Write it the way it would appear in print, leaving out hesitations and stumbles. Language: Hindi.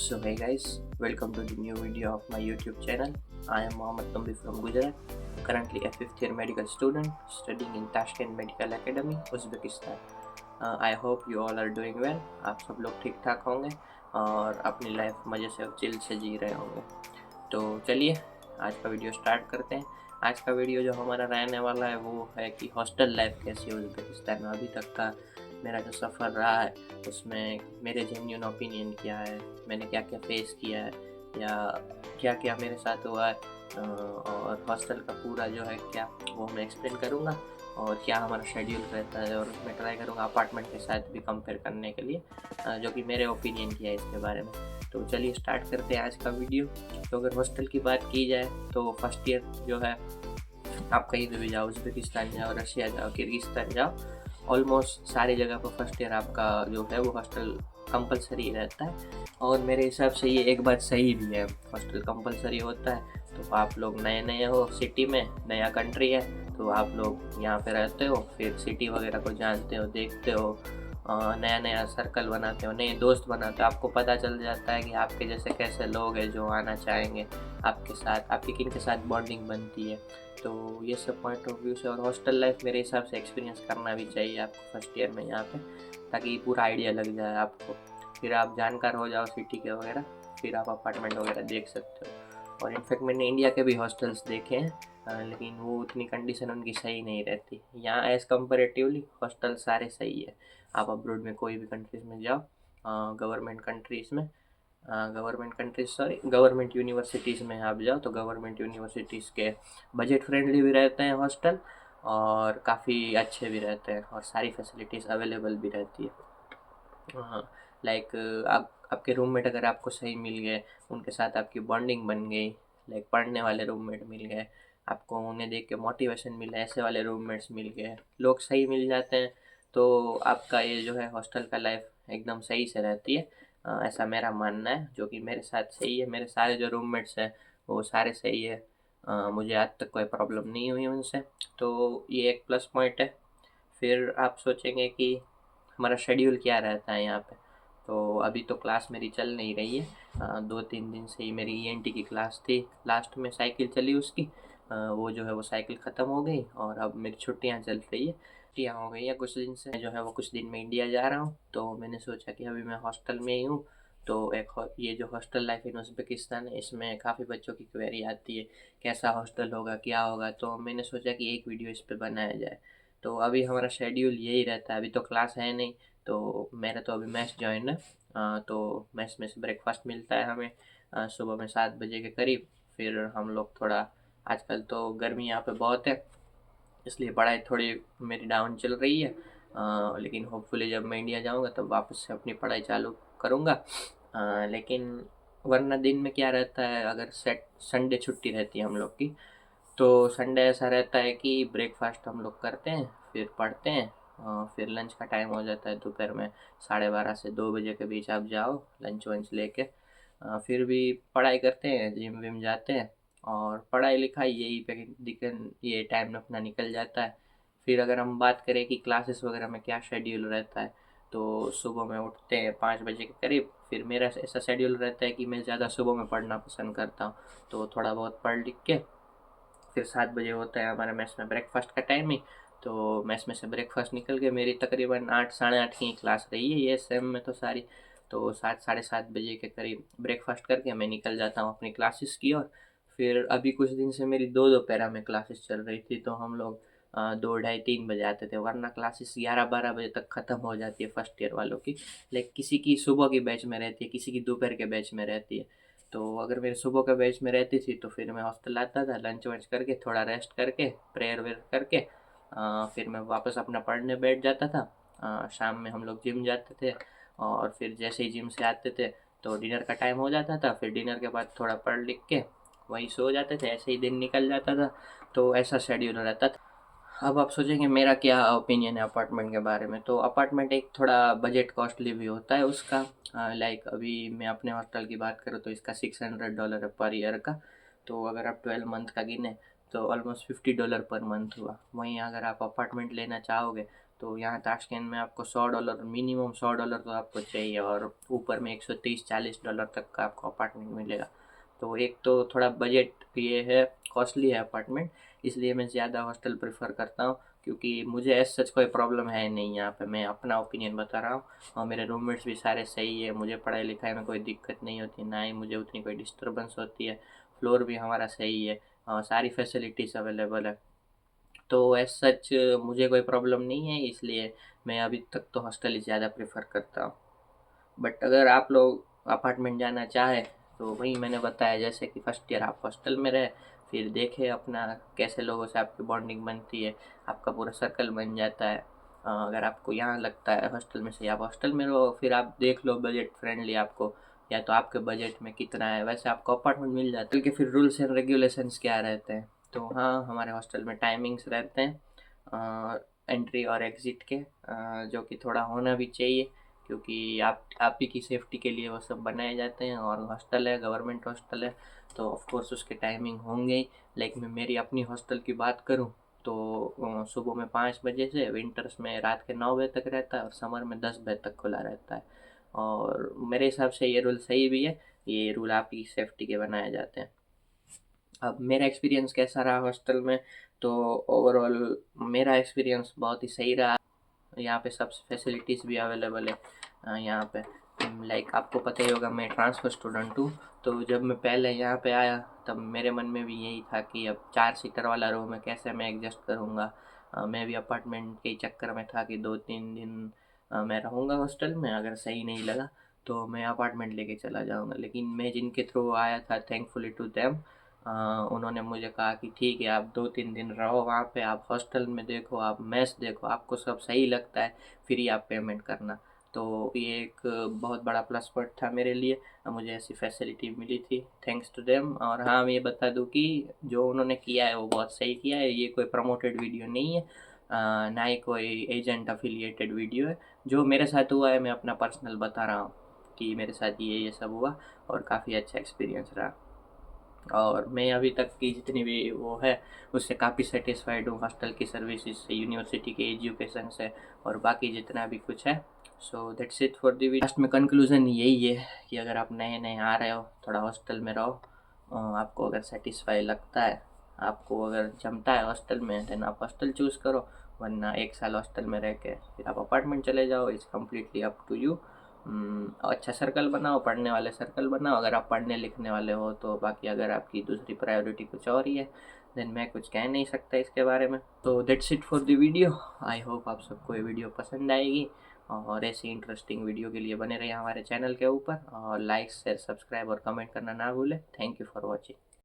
So hey guys, welcome to the new video of my YouTube channel. I am Mohammad Tumbi from Gujarat, currently a 5th year medical student studying in Tashkent Medical Academy, Uzbekistan. I hope you all are doing well. आप सब लोग ठीक ठाक होंगे और अपनी लाइफ मज़े से और चिल से जी रहे होंगे। तो चलिए आज का वीडियो स्टार्ट करते हैं। आज का वीडियो जो हमारा रहने वाला है वो है कि हॉस्टल लाइफ कैसी है उज़्बेकिस्तान में। अभी तक का मेरा जो सफ़र रहा है उसमें मेरे जेन्युइन ओपिनियन क्या है, मैंने क्या क्या फेस किया है या क्या क्या मेरे साथ हुआ है, और हॉस्टल का पूरा जो है क्या वो मैं एक्सप्लेन करूँगा और क्या हमारा शेड्यूल रहता है, और उसमें ट्राई करूँगा अपार्टमेंट के साथ भी कंपेयर करने के लिए, जो कि मेरे ओपिनियन किया है इसके बारे में। तो चलिए स्टार्ट करते हैं आज का वीडियो। तो अगर हॉस्टल की बात की जाए तो फर्स्ट ईयर जो है आप कहीं पे भी जाओ, उज़्बेकिस्तान जाओ, रशिया जाओ, किर्गिस्तान जाओ, ऑलमोस्ट सारी जगह पर फर्स्ट ईयर आपका जो है वो हॉस्टल कंपलसरी रहता है। और मेरे हिसाब से ये एक बात सही भी है, हॉस्टल कंपलसरी होता है तो आप लोग नए नए हो सिटी में, नया कंट्री है तो आप लोग यहाँ पे रहते हो, फिर सिटी वगैरह को जानते हो, देखते हो, नया नया सर्कल बनाते हो, नए दोस्त बनाते हो, आपको पता चल जाता है कि आपके जैसे कैसे लोग हैं जो आना चाहेंगे आपके साथ, आपकी किन के साथ बॉन्डिंग बनती है। तो ये सब पॉइंट ऑफ व्यू से, और हॉस्टल लाइफ मेरे हिसाब से एक्सपीरियंस करना भी चाहिए आपको फर्स्ट ईयर में यहाँ पे, ताकि पूरा आइडिया लग जाए आपको, फिर आप जानकार हो जाओ सिटी के वगैरह, फिर आप अपार्टमेंट वगैरह देख सकते हो। और इनफैक्ट मैंने इंडिया के भी हॉस्टल्स देखे हैं, लेकिन वो उतनी कंडीशन उनकी सही नहीं रहती। यहाँ एज़ कम्पेरेटिवली हॉस्टल सारे सही है। आप अब्रोड में कोई भी कंट्रीज़ में जाओ, गवर्नमेंट कंट्रीज़ में, government countries sorry government universities में आप जाओ तो गवर्नमेंट यूनिवर्सिटीज़ के बजट फ्रेंडली भी रहते हैं हॉस्टल, और काफ़ी अच्छे भी रहते हैं और सारी फैसिलिटीज़ अवेलेबल भी रहती है। हाँ, लाइक आप आपके रूममेट अगर आपको सही मिल गए, उनके साथ आपकी बॉन्डिंग बन गई, लाइक पढ़ने वाले रूममेट मिल गए, आपको उन्हें देख के मोटिवेशन मिला, ऐसे वाले रूममेट्स मिल गए, लोग सही मिल जाते हैं, तो आपका ये जो है हॉस्टल का लाइफ एकदम सही से रहती है। ऐसा मेरा मानना है, जो कि मेरे साथ सही है। मेरे सारे जो रूममेट्स हैं वो सारे सही है, मुझे आज तक कोई प्रॉब्लम नहीं हुई उनसे, तो ये एक प्लस पॉइंट है। फिर आप सोचेंगे कि हमारा शेड्यूल क्या रहता है यहाँ पे। तो अभी तो क्लास मेरी चल नहीं रही है, 2-3 दिन से ही मेरी ईएनटी की क्लास थी, लास्ट में साइकिल चली उसकी, वो जो है वो साइकिल ख़त्म हो गई और अब मेरी छुट्टियाँ चल रही है। छुट्टियाँ हो गई है कुछ दिन से, जो है वो कुछ दिन में इंडिया जा रहा हूँ, तो मैंने सोचा कि अभी मैं हॉस्टल में ही हूँ, तो ये जो हॉस्टल लाइफ इन उज़्बेकिस्तान है इसमें काफ़ी बच्चों की क्वेरी आती है, कैसा हॉस्टल होगा, क्या होगा, तो मैंने सोचा कि एक वीडियो इस पे बनाया जाए। तो अभी हमारा शेड्यूल यही रहता है, अभी तो क्लास है नहीं, तो मेरा तो अभी मैथ्स जॉइन है, तो मैथ्स में से ब्रेकफास्ट मिलता है हमें सुबह में 7 बजे के करीब। फिर हम लोग थोड़ा, आजकल तो गर्मी यहाँ पे बहुत है इसलिए पढ़ाई थोड़ी मेरी डाउन चल रही है, लेकिन होपफुली जब मैं इंडिया जाऊँगा तब वापस से अपनी पढ़ाई चालू करूँगा। लेकिन वरना दिन में क्या रहता है, अगर सेट संडे छुट्टी रहती है हम लोग की, तो संडे ऐसा रहता है कि ब्रेकफास्ट हम लोग करते हैं, फिर पढ़ते हैं, फिर लंच का टाइम हो जाता है दोपहर में 12:30 से 2 बजे के बीच आप जाओ लंच वंच लेके, फिर भी पढ़ाई करते हैं, जिम विम जाते हैं, और पढ़ाई लिखाई यही पे दिक्कत, ये टाइम अपना निकल जाता है। फिर अगर हम बात करें कि क्लासेस वगैरह में क्या शेड्यूल रहता है, तो सुबह में उठते हैं 5 बजे के करीब, फिर मेरा ऐसा शेड्यूल रहता है कि मैं ज़्यादा सुबह में पढ़ना पसंद करता हूँ, तो थोड़ा बहुत पढ़ लिख के फिर 7 बजे होता है हमारे मेस में ब्रेकफास्ट का टाइम ही, तो मेस में से ब्रेकफास्ट निकल के मेरी तकरीबन 8 साढ़े 8 की क्लास रही है ये सेम में तो सारी, तो 7 साढ़े 7 बजे के करीब ब्रेकफास्ट करके मैं निकल जाता हूँ अपनी क्लासेस की ओर। फिर अभी कुछ दिन से मेरी दो दो पैरा में क्लासेस चल रही थी, तो हम लोग 2 ढाई 3 बजे आते थे, वरना क्लासेस 11-12 बजे तक ख़त्म हो जाती है फर्स्ट ईयर वालों की। लाइक किसी की सुबह की बैच में रहती है, किसी की दोपहर के बैच में रहती है, तो अगर मेरे सुबह का बैच में रहती थी तो फिर मैं हॉस्टल आता था, लंच वंच करके थोड़ा रेस्ट करके प्रेयर वेयर करके, फिर मैं वापस अपना पढ़ने बैठ जाता था। शाम में हम लोग जिम जाते थे, और फिर जैसे ही जिम से आते थे तो डिनर का टाइम हो जाता था, फिर डिनर के बाद थोड़ा पढ़ लिख के वहीं सो जाते थे, ऐसे ही दिन निकल जाता था। तो ऐसा शेड्यूल रहता था। अब आप सोचेंगे मेरा क्या ओपिनियन है अपार्टमेंट के बारे में, तो अपार्टमेंट एक थोड़ा बजट कॉस्टली भी होता है उसका। लाइक अभी मैं अपने हॉस्टल की बात करूँ तो इसका $600 है पर ईयर का, तो अगर आप 12 मंथ का गिने तो ऑलमोस्ट $50 पर मंथ हुआ। वहीं अगर आप अपार्टमेंट लेना चाहोगे तो यहाँ ताशकंद में आपको $100 मिनिमम $100 तो आपको चाहिए, और ऊपर में 130-40 डॉलर तक का आपको अपार्टमेंट मिलेगा। तो एक तो थोड़ा बजट ये है, कॉस्टली है अपार्टमेंट, इसलिए मैं ज़्यादा हॉस्टल प्रेफर करता हूँ, क्योंकि मुझे एज सच कोई प्रॉब्लम है नहीं यहाँ पे। मैं अपना ओपिनियन बता रहा हूँ, और मेरे रूममेट्स भी सारे सही है, मुझे पढ़ाई लिखाई में कोई दिक्कत नहीं होती, ना ही मुझे उतनी कोई डिस्टर्बेंस होती है। फ्लोर भी हमारा सही है, सारी फैसिलिटीज़ अवेलेबल है। तो एज सच मुझे कोई प्रॉब्लम नहीं है, इसलिए मैं अभी तक तो हॉस्टल ही ज़्यादा प्रेफर करता हूँ। बट अगर आप लोग अपार्टमेंट जाना चाहे तो वही मैंने बताया, जैसे कि फर्स्ट ईयर आप हॉस्टल में रहे, फिर देखें अपना कैसे लोगों से आपकी बॉन्डिंग बनती है, आपका पूरा सर्कल बन जाता है। अगर आपको यहाँ लगता है हॉस्टल में से, आप हॉस्टल में रहो, फिर आप देख लो बजट फ्रेंडली आपको, या तो आपके बजट में कितना है वैसे आपको अपार्टमेंट मिल जाता है। क्योंकि फिर रूल्स एंड रेगुलेशंस क्या रहते हैं, तो हाँ हमारे हॉस्टल में टाइमिंग्स रहते हैं एंट्री और एग्ज़िट के, जो कि थोड़ा होना भी चाहिए, क्योंकि आप ही की सेफ्टी के लिए वो सब बनाए जाते हैं, और हॉस्टल है, गवर्नमेंट हॉस्टल है, तो ऑफ कोर्स उसके टाइमिंग होंगे ही। लाइक मैं मेरी अपनी हॉस्टल की बात करूँ तो सुबह में 5 बजे से, विंटर्स में रात के 9 बजे तक रहता है, और समर में 10 बजे तक खुला रहता है। और मेरे हिसाब से ये रूल सही भी है, ये रूल आप ही सेफ्टी के बनाए जाते हैं। अब मेरा एक्सपीरियंस कैसा रहा हॉस्टल में, तो ओवरऑल मेरा एक्सपीरियंस बहुत ही सही रहा। यहाँ पे सब फैसिलिटीज़ भी अवेलेबल है। यहाँ पे लाइक आपको पता ही होगा, मैं ट्रांसफ़र स्टूडेंट हूँ, तो जब मैं पहले यहाँ पे आया तब मेरे मन में भी यही था कि अब 4 सीटर वाला रूम है, कैसे मैं एडजस्ट करूँगा। मैं भी अपार्टमेंट के चक्कर में था कि 2-3 दिन मैं रहूँगा हॉस्टल में, अगर सही नहीं लगा तो मैं अपार्टमेंट लेके चला जाऊँगा। लेकिन मैं जिनके थ्रू आया था, थैंकफुली टू देम, उन्होंने मुझे कहा कि ठीक है आप 2-3 दिन रहो वहाँ पे, आप हॉस्टल में देखो, आप मेस देखो, आपको सब सही लगता है फिर ही आप पेमेंट करना। तो ये एक बहुत बड़ा प्लस पॉइंट था मेरे लिए, मुझे ऐसी फैसिलिटी मिली थी थैंक्स टू देम। और हाँ मैं ये बता दूँ कि जो उन्होंने किया है वो बहुत सही किया है, ये कोई प्रमोटेड वीडियो नहीं है, ना ही कोई एजेंट अफिलिएटेड वीडियो है। जो मेरे साथ हुआ है मैं अपना पर्सनल बता रहा हूँ कि मेरे साथ ये सब हुआ, और काफ़ी अच्छा एक्सपीरियंस रहा। और मैं अभी तक की जितनी भी वो है उससे काफ़ी सेटिस्फाइड हूँ, हॉस्टल की सर्विसेज से, यूनिवर्सिटी के एजुकेशन से, और बाकी जितना भी कुछ है। So that's it for the video. Last में कंक्लूज़न यही है कि अगर आप नए नए आ रहे हो, थोड़ा हॉस्टल में रहो, आपको अगर सेटिस्फाई लगता है, आपको अगर जमता है हॉस्टल में, देन आप हॉस्टल चूज़ करो, वरना 1 साल हॉस्टल में रह के फिर आप अपार्टमेंट चले जाओ। It's completely up to you. अच्छा सर्कल बनाओ, पढ़ने वाले सर्कल बनाओ अगर आप पढ़ने लिखने वाले हो तो। बाकी अगर आपकी दूसरी प्रायोरिटी कुछ और ही है, देन मैं कुछ कह नहीं सकता इसके बारे में। तो that's it for the video. I hope आप सबको ये वीडियो पसंद आएगी, और ऐसी इंटरेस्टिंग वीडियो के लिए बने रहिए हमारे चैनल के ऊपर, और लाइक शेयर सब्सक्राइब और कमेंट करना ना भूलें। Thank you for watching.